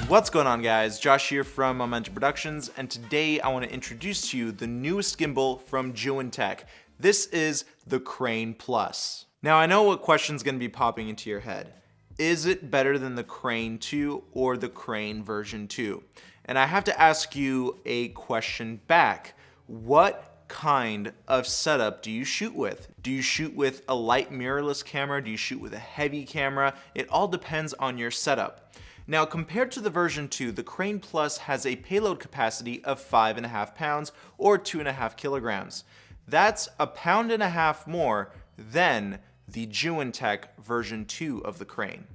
What's going on, guys? Josh here from Momentum Productions, and today I want to introduce to you the newest gimbal from Zhiyun Tech. This is the Crane Plus. Now, I know what question's going to be popping into your head. Is it better than the Crane 2 or the Crane version 2? And I have to ask you a question back. What kind of setup do you shoot with? Do you shoot with a light mirrorless camera? Do you shoot with a heavy camera? It all depends on your setup. Now, compared to the version 2, the Crane Plus has a payload capacity of 5.5 pounds or 2.5 kilograms. That's 1.5 pounds more than the Zhiyun Tech version 2 of the Crane.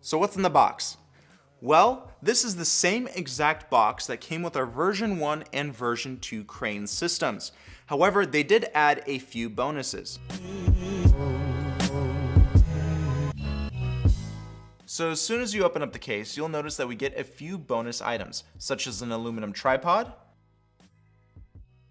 So what's in the box? Well, this is the same exact box that came with our version 1 and version 2 Crane systems. However, they did add a few bonuses. So as soon as you open up the case, you'll notice that we get a few bonus items, such as an aluminum tripod,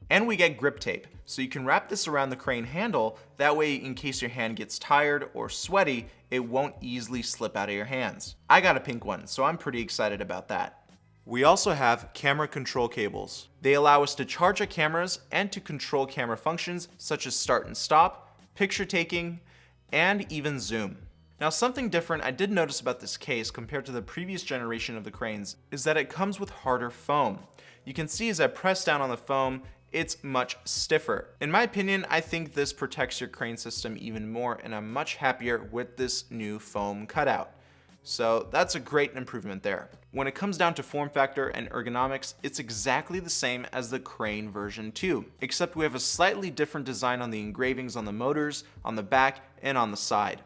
and we get grip tape. So you can wrap this around the Crane handle, that way in case your hand gets tired or sweaty, it won't easily slip out of your hands. I got a pink one, so I'm pretty excited about that. We also have camera control cables. They allow us to charge our cameras and to control camera functions such as start and stop, picture taking, and even zoom. Now, something different I did notice about this case compared to the previous generation of the Cranes is that it comes with harder foam. You can see as I press down on the foam, it's much stiffer. In my opinion, I think this protects your Crane system even more, and I'm much happier with this new foam cutout. So that's a great improvement there. When it comes down to form factor and ergonomics, it's exactly the same as the Crane version 2, except we have a slightly different design on the engravings on the motors, on the back, and on the side.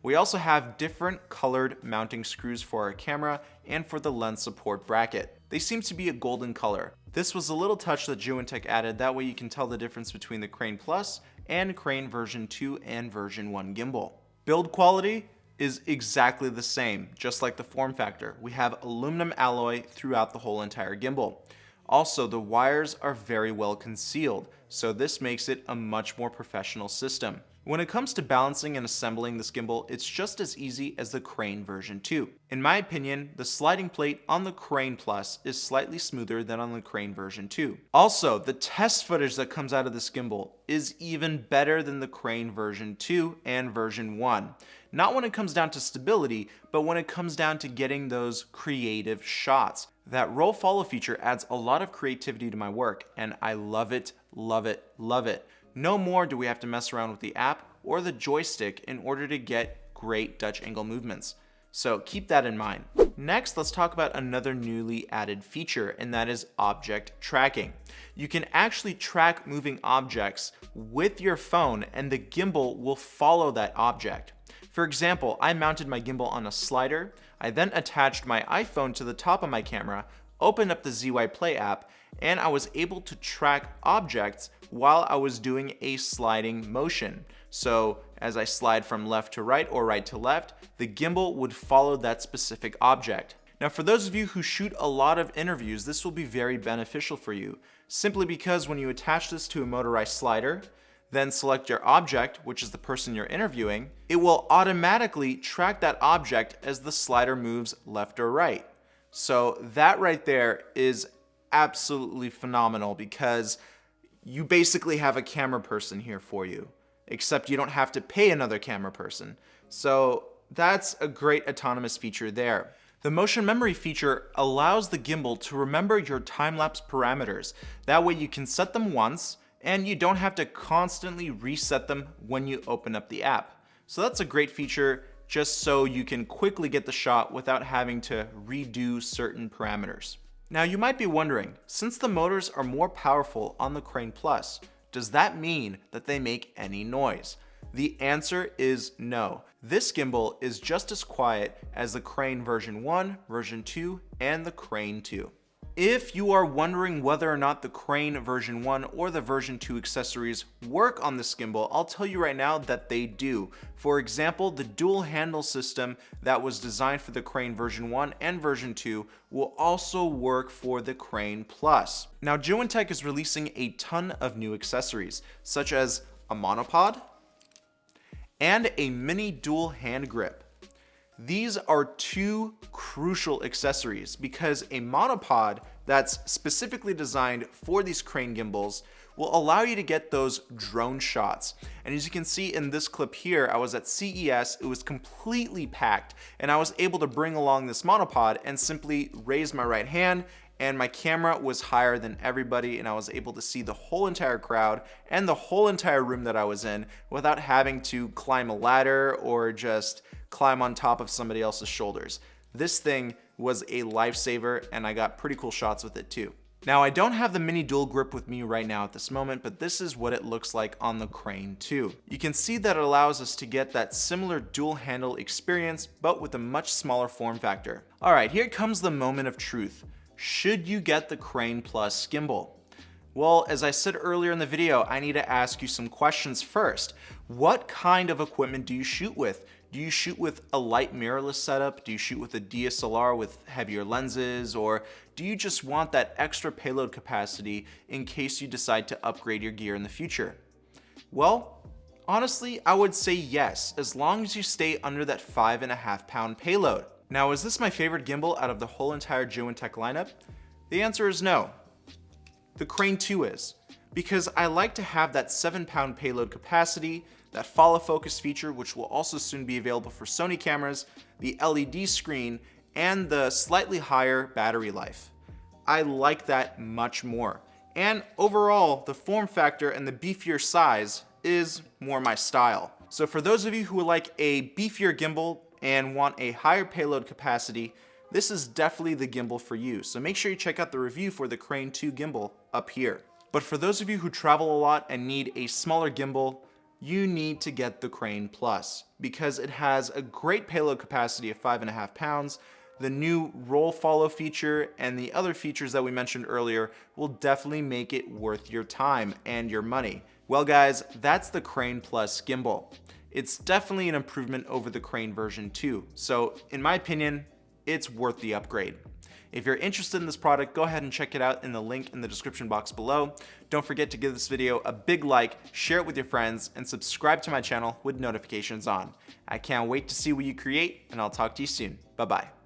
We also have different colored mounting screws for our camera and for the lens support bracket. They seem to be a golden color. This was a little touch that Zhiyun Tech added, that way you can tell the difference between the Crane Plus and Crane version 2 and version 1 gimbal. Build quality is exactly the same, just like the form factor. We have aluminum alloy throughout the whole entire gimbal. Also, the wires are very well concealed, so this makes it a much more professional system. When it comes to balancing and assembling this gimbal, it's just as easy as the Crane version 2. In my opinion, the sliding plate on the Crane Plus is slightly smoother than on the Crane version 2. Also, the test footage that comes out of this gimbal is even better than the Crane version 2 and version 1. Not when it comes down to stability, but when it comes down to getting those creative shots. That roll follow feature adds a lot of creativity to my work, and I love it, love it, love it. No more do we have to mess around with the app or the joystick in order to get great Dutch angle movements. So keep that in mind. Next, let's talk about another newly added feature, and that is object tracking. You can actually track moving objects with your phone, and the gimbal will follow that object. For example, I mounted my gimbal on a slider. I then attached my iPhone to the top of my camera, opened up the ZY Play app, and I was able to track objects while I was doing a sliding motion. So as I slide from left to right or right to left, the gimbal would follow that specific object. Now, for those of you who shoot a lot of interviews, this will be very beneficial for you, simply because when you attach this to a motorized slider, then select your object, which is the person you're interviewing, it will automatically track that object as the slider moves left or right. So that right there is absolutely phenomenal, because you basically have a camera person here for you, except you don't have to pay another camera person. So that's a great autonomous feature there. The motion memory feature allows the gimbal to remember your time-lapse parameters. That way you can set them once, and you don't have to constantly reset them when you open up the app. So that's a great feature, just so you can quickly get the shot without having to redo certain parameters. Now you might be wondering, since the motors are more powerful on the Crane Plus, does that mean that they make any noise? The answer is no. This gimbal is just as quiet as the Crane version 1, version 2, and the Crane 2. If you are wondering whether or not the Crane version 1 or the version 2 accessories work on this gimbal, I'll tell you right now that they do. For example, the dual handle system that was designed for the Crane version 1 and version 2 will also work for the Crane Plus. Now, Zhiyun is releasing a ton of new accessories, such as a monopod and a mini dual hand grip. These are two crucial accessories because a monopod that's specifically designed for these Crane gimbals will allow you to get those drone shots. And as you can see in this clip here, I was at CES, it was completely packed, and I was able to bring along this monopod and simply raise my right hand, and my camera was higher than everybody, and I was able to see the whole entire crowd and the whole entire room that I was in without having to climb a ladder or just climb on top of somebody else's shoulders. This thing was a lifesaver, and I got pretty cool shots with it too. Now, I don't have the mini dual grip with me right now at this moment, but this is what it looks like on the Crane 2. You can see that it allows us to get that similar dual handle experience, but with a much smaller form factor. All right, here comes the moment of truth. Should you get the Crane Plus gimbal? Well, as I said earlier in the video, I need to ask you some questions first. What kind of equipment do you shoot with? Do you shoot with a light mirrorless setup? Do you shoot with a DSLR with heavier lenses? Or do you just want that extra payload capacity in case you decide to upgrade your gear in the future? Well, honestly, I would say yes, as long as you stay under that 5.5 pound payload. Now, is this my favorite gimbal out of the whole entire Zhiyun lineup? The answer is no. The Crane 2 is, because I like to have that 7-pound payload capacity, that follow focus feature, which will also soon be available for Sony cameras, the LED screen, and the slightly higher battery life. I like that much more. And overall, the form factor and the beefier size is more my style. So for those of you who would like a beefier gimbal and want a higher payload capacity, this is definitely the gimbal for you. So make sure you check out the review for the Crane 2 gimbal up here. But for those of you who travel a lot and need a smaller gimbal, you need to get the Crane Plus because it has a great payload capacity of 5.5 pounds. The new roll follow feature and the other features that we mentioned earlier will definitely make it worth your time and your money. Well guys, that's the Crane Plus gimbal. It's definitely an improvement over the Crane version 2. So in my opinion, it's worth the upgrade. If you're interested in this product, go ahead and check it out in the link in the description box below. Don't forget to give this video a big like, share it with your friends, and subscribe to my channel with notifications on. I can't wait to see what you create, and I'll talk to you soon. Bye-bye.